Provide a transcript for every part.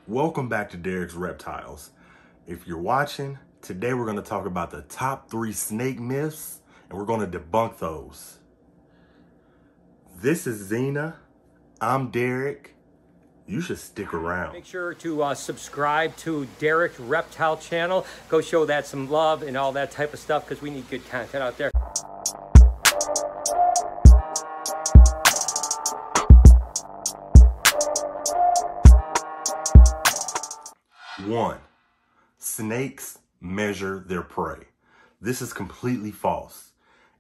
Welcome back to Derek's Reptiles. If you're watching, today we're going to talk about the top 3 snake myths, and we're going to debunk those. This is Zena. I'm Derek. You should stick around. Make sure to subscribe to Derek's Reptile channel. Go show that some love and all that type of stuff because we need good content out there. One, snakes measure their prey. This is completely false.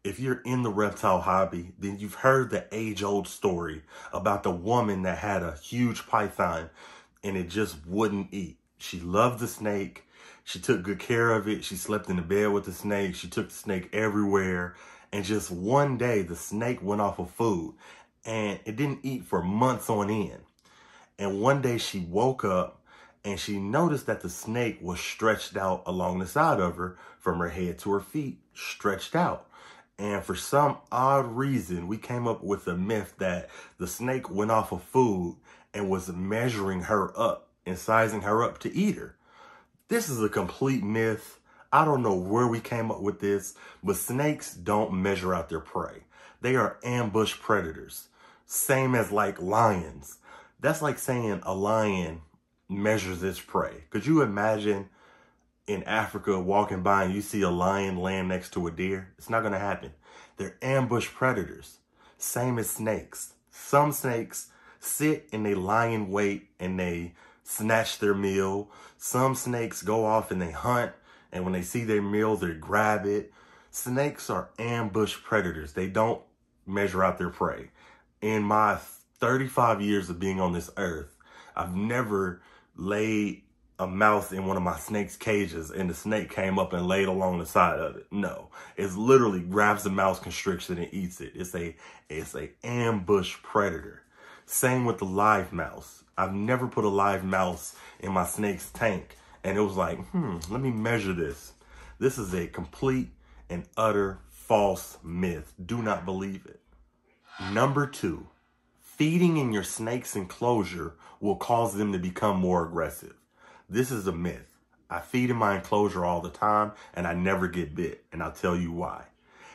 If you're in the reptile hobby, then you've heard the age-old story about the woman that had a huge python and it just wouldn't eat. She loved the snake. She took good care of it. She slept in the bed with the snake. She took the snake everywhere. And just one day, the snake went off of food and it didn't eat for months on end. And one day she woke up and she noticed that the snake was stretched out along the side of her from her head to her feet, stretched out. And for some odd reason, we came up with a myth that the snake went off of food and was measuring her up and sizing her up to eat her. This is a complete myth. I don't know where we came up with this, but snakes don't measure out their prey. They are ambush predators, same as like lions. That's like saying a lion measures its prey. Could you imagine in Africa walking by and you see a lion laying next to a deer? It's not going to happen. They're ambush predators, same as snakes. Some snakes sit and they lie in wait and they snatch their meal. Some snakes go off and they hunt, and when they see their meal, they grab it. Snakes are ambush predators. They don't measure out their prey. In my 35 years of being on this earth, I've never laid a mouse in one of my snake's cages and the snake came up and laid along the side of it. No, it's literally grabs the mouse, constricts it, and eats it. It's a ambush predator. Same with the live mouse. I've never put a live mouse in my snake's tank and it was like, let me measure this. This is a complete and utter false myth. Do not believe it. Number 2, feeding in your snake's enclosure will cause them to become more aggressive. This is a myth. I feed in my enclosure all the time and I never get bit, and I'll tell you why.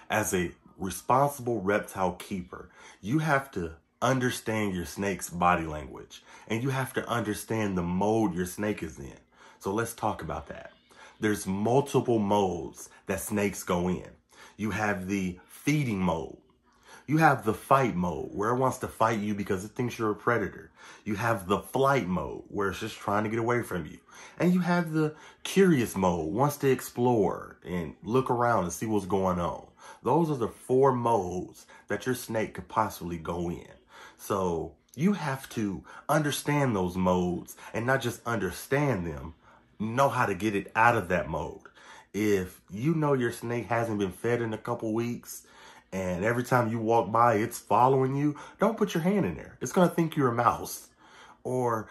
As a responsible reptile keeper, you have to understand your snake's body language and you have to understand the mode your snake is in. So let's talk about that. There's multiple modes that snakes go in. You have the feeding mode. You have the fight mode, where it wants to fight you because it thinks you're a predator. You have the flight mode, where it's just trying to get away from you. And you have the curious mode, wants to explore and look around and see what's going on. Those are the 4 modes that your snake could possibly go in. So you have to understand those modes and not just understand them, know how to get it out of that mode. If you know your snake hasn't been fed in a couple weeks, and every time you walk by, it's following you, don't put your hand in there. It's going to think you're a mouse. Or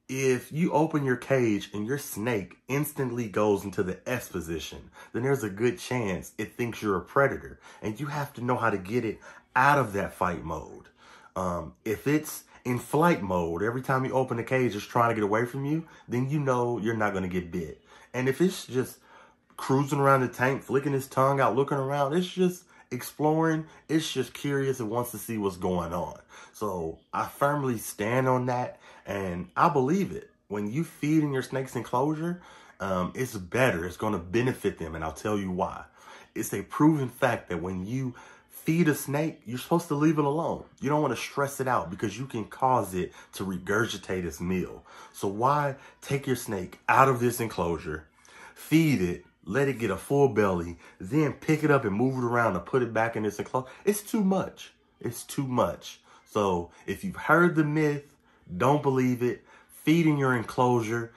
if you open your cage and your snake instantly goes into the S position, then there's a good chance it thinks you're a predator. And you have to know how to get it out of that fight mode. If it's in flight mode, every time you open the cage, it's trying to get away from you, then you know you're not going to get bit. And if it's just cruising around the tank, flicking his tongue out, looking around, it's just exploring, it's just curious and wants to see what's going on. So I firmly stand on that and I believe it. When you feed in your snake's enclosure, it's better. It's going to benefit them, and I'll tell you why. It's a proven fact that when you feed a snake, you're supposed to leave it alone. You don't want to stress it out because you can cause it to regurgitate its meal. So why take your snake out of this enclosure, feed it, let it get a full belly, then pick it up and move it around and put it back in this enclosure? It's too much. It's too much. So if you've heard the myth, don't believe it. Feed in your enclosure.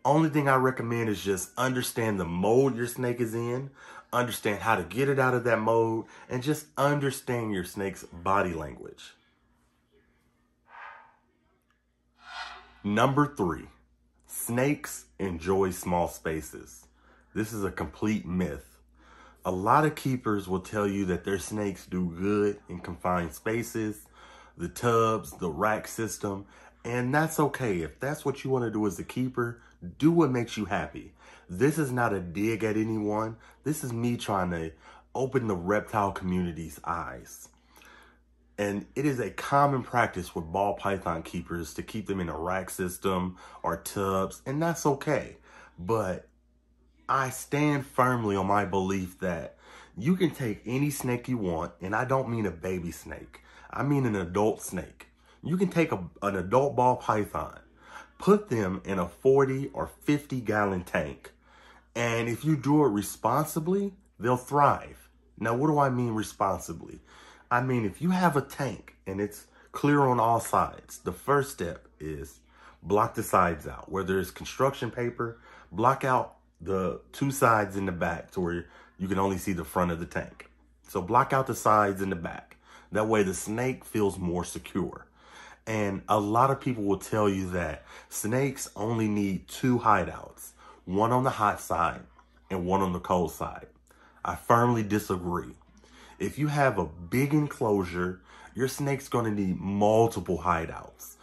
Only thing I recommend is just understand the mode your snake is in, understand how to get it out of that mode, and just understand your snake's body language. Number 3, snakes enjoy small spaces. This is a complete myth. A lot of keepers will tell you that their snakes do good in confined spaces, the tubs, the rack system, And that's okay. If that's what you want to do as a keeper, do what makes you happy. This is not a dig at anyone. This is me trying to open the reptile community's eyes. And it is a common practice with ball python keepers to keep them in a rack system or tubs, and that's okay. But I stand firmly on my belief that you can take any snake you want, and I don't mean a baby snake. I mean an adult snake. You can take an adult ball python, put them in a 40 or 50 gallon tank, and if you do it responsibly, they'll thrive. Now, what do I mean responsibly? I mean, if you have a tank and it's clear on all sides, the first step is block the sides out. Where there's construction paper, block out the two sides in the back to where you can only see the front of the tank. So block out the sides in the back. That way the snake feels more secure. And a lot of people will tell you that snakes only need two hideouts, one on the hot side and one on the cold side. I firmly disagree. If you have a big enclosure, your snake's going to need multiple hideouts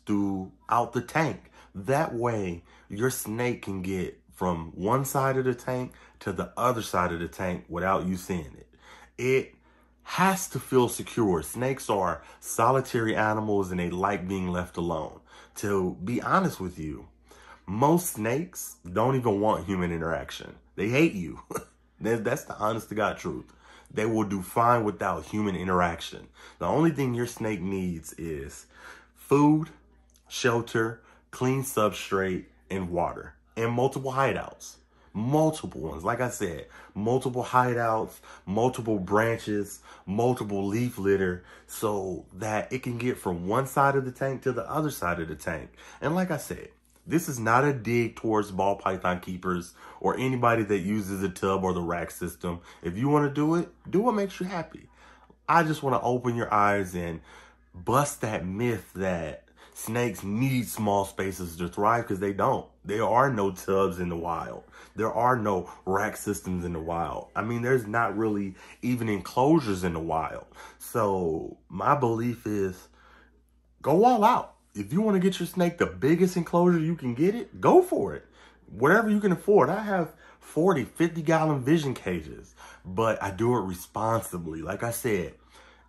throughout the tank. That way, your snake can get from one side of the tank to the other side of the tank without you seeing it. It has to feel secure. Snakes are solitary animals and they like being left alone. To be honest with you, most snakes don't even want human interaction. They hate you. That's the honest to God truth. They will do fine without human interaction. The only thing your snake needs is food, shelter, clean substrate, and water. And multiple hideouts. Multiple ones. Like I said, multiple hideouts, multiple branches, multiple leaf litter, so that it can get from one side of the tank to the other side of the tank. And like I said, this is not a dig towards ball python keepers or anybody that uses a tub or the rack system. If you want to do what makes you happy. I just want to open your eyes and bust that myth that snakes need small spaces to thrive, because they don't. There are no tubs in the wild. There are no rack systems in the wild. I mean, there's not really even enclosures in the wild. So my belief is go all out. If you want to get your snake the biggest enclosure you can get it, go for it. Whatever you can afford. I have 40, 50 gallon vision cages, but I do it responsibly. Like I said,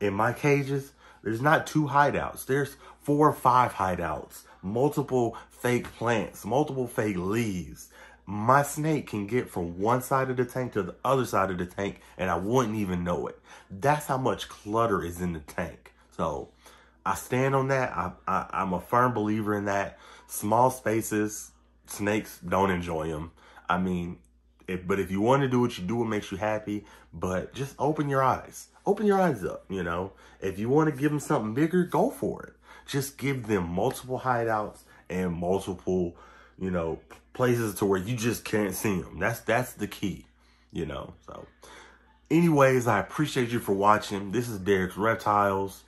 in my cages, there's not two hideouts. There's 4 or 5 hideouts, multiple fake plants, multiple fake leaves. My snake can get from one side of the tank to the other side of the tank, and I wouldn't even know it. That's how much clutter is in the tank. So I stand on that. I'm a firm believer in that. Small spaces, snakes don't enjoy them. I mean, but if you want to do what you do, it makes you happy. But just open your eyes. Open your eyes up, you know. If you want to give them something bigger, go for it. Just give them multiple hideouts and multiple, you know, places to where you just can't see them. That's the key, you know. So anyways, I appreciate you for watching. This is Derek's Reptiles.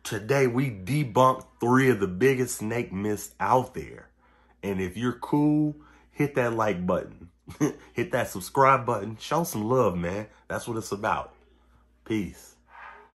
Today, we debunked 3 of the biggest snake myths out there. And if you're cool, hit that like button. Hit that subscribe button. Show some love, man. That's what it's about. Peace.